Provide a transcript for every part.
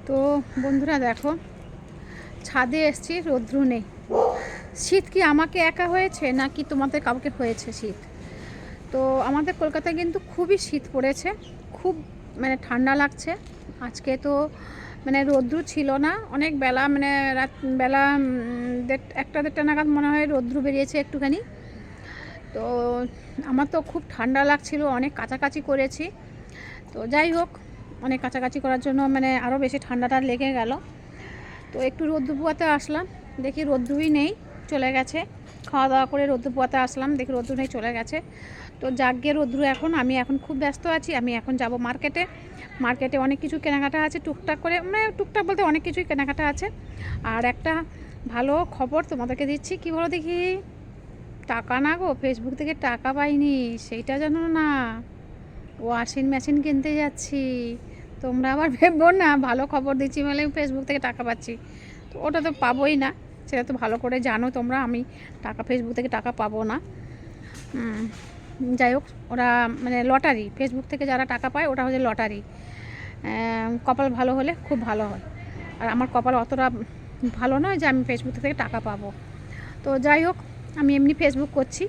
তো বন্ধুরা দেখো, ছাদে এসছি, রৌদ্র নেই। শীত কি আমাকে একা হয়েছে নাকি তোমাদের কাউকে হয়েছে শীত? তো আমাদের কলকাতায় কিন্তু খুবই শীত পড়েছে, খুব ঠান্ডা লাগছে। আজকে তো রৌদ্র ছিল না, অনেক বেলা রাত বেলা 1টা 1:30 নাগাদ মনে হয় রৌদ্র বেরিয়েছে একটুখানি। তো আমার তো খুব ঠান্ডা লাগছিল, অনেক কাছাকাছি করেছি। তো যাই হোক, অনেক কাছাকাছি করার জন্য আরও বেশি ঠান্ডাটা লেগে গেল। তো একটু রোদ্দু পোয়াতে আসলাম, দেখি রোদ্দুই নেই, চলে গেছে। খাওয়া দাওয়া করে রোদ্দু পোয়াতে আসলাম, দেখি রোদ্দু নেই, চলে গেছে। তো জাগিয়ে রোদ্দু আমি এখন খুব ব্যস্ত আছি। আমি এখন যাব মার্কেটে। মার্কেটে অনেক কিছু কেনাকাটা আছে, টুকটাক করে টুকটাক বলতে অনেক কিছুই কেনাকাটা আছে। আর একটা ভালো খবর তোমাদেরকে দিচ্ছি, কী বলো দেখি। টাকা না গো, ফেসবুক থেকে টাকা পাইনি, সেইটা জানো না। ওয়াশিং মেশিন কিনতে যাচ্ছি। তোমরা আবার ভেবো না ভালো খবর দিচ্ছি বলে ফেসবুক থেকে টাকা পাচ্ছি। তো ওটা তো পাবোই না, সেটা তো ভালো করে জানো তোমরা। আমি ফেসবুক থেকে টাকা পাবো না। যাই হোক, ওরা লটারি, ফেসবুক থেকে যারা টাকা পায় ওটা হচ্ছে লটারি। কপাল ভালো হলে খুব ভালো হয়। আর আমার কপাল অতটা ভালো নয় যে আমি ফেসবুক থেকে টাকা পাবো। তো যাই হোক, আমি এমনি ফেসবুক করছি,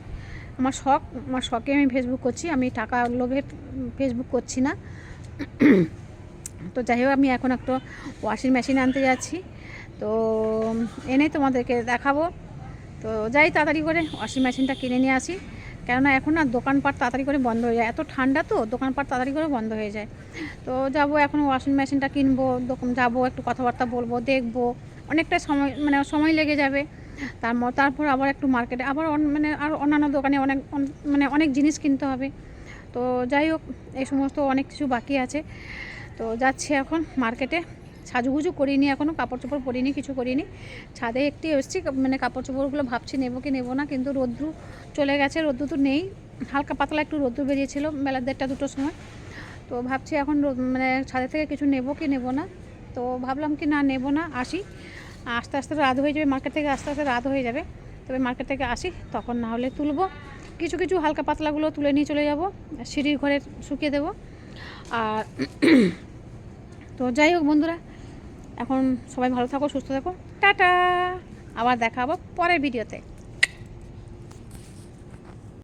আমার শখে আমি ফেসবুক করছি, আমি টাকা লোভে ফেসবুক করছি না। তো যাই হোক, আমি এখন একটা ওয়াশিং মেশিন আনতে যাচ্ছি। তো এনে তোমাদেরকে দেখাবো। তো যাই তাড়াতাড়ি করে ওয়াশিং মেশিনটা কিনে নিয়ে আসি, কেননা এখন না দোকানপাট তাড়াতাড়ি করে বন্ধ হয়ে যায়, এত ঠান্ডা তো দোকানপাট তাড়াতাড়ি করে বন্ধ হয়ে যায়। তো যাব এখন ওয়াশিং মেশিনটা কিনবো, যাবো, একটু কথাবার্তা বলবো, দেখবো, অনেকটা সময় সময় লেগে যাবে। তারপর আবার একটু মার্কেটে আবার আর অন্যান্য দোকানে অনেক জিনিস কিনতে হবে। তো যাই হোক, এই সমস্ত অনেক কিছু বাকি আছে। তো যাচ্ছি এখন মার্কেটে। সাজুগুজু করিনি, এখনও কাপড় চোপড় পরিনি, কিছু করিনি। ছাদে একটু এসেছি, কাপড় চোপড়গুলো ভাবছি নেবো কি নেবো না, কিন্তু রোদ্দু চলে গেছে, রোদ্দু তো নেই। হালকা পাতলা একটু রোদ্দু বেরিয়েছিল বেলা 1:30-2টোর সময়। তো ভাবছি এখন ছাদে থেকে কিছু নেবো কি নেবো না। তো ভাবলাম কি না, নেবো না, আসি। আস্তে আস্তে রাত হয়ে যাবে, মার্কেট থেকে আস্তে আস্তে রাত হয়ে যাবে। তবে মার্কেট থেকে আসি, তখন না হলে তুলবো। কিছু কিছু হালকা পাতলাগুলো তুলে নিয়ে চলে যাব, সিঁড়ির ঘরে শুকিয়ে দেবো। আর তো যাই হোক বন্ধুরা, এখন সবাই ভালো থাকো, সুস্থ থাকো, টাটা। আবার দেখা হবো পরের ভিডিওতে।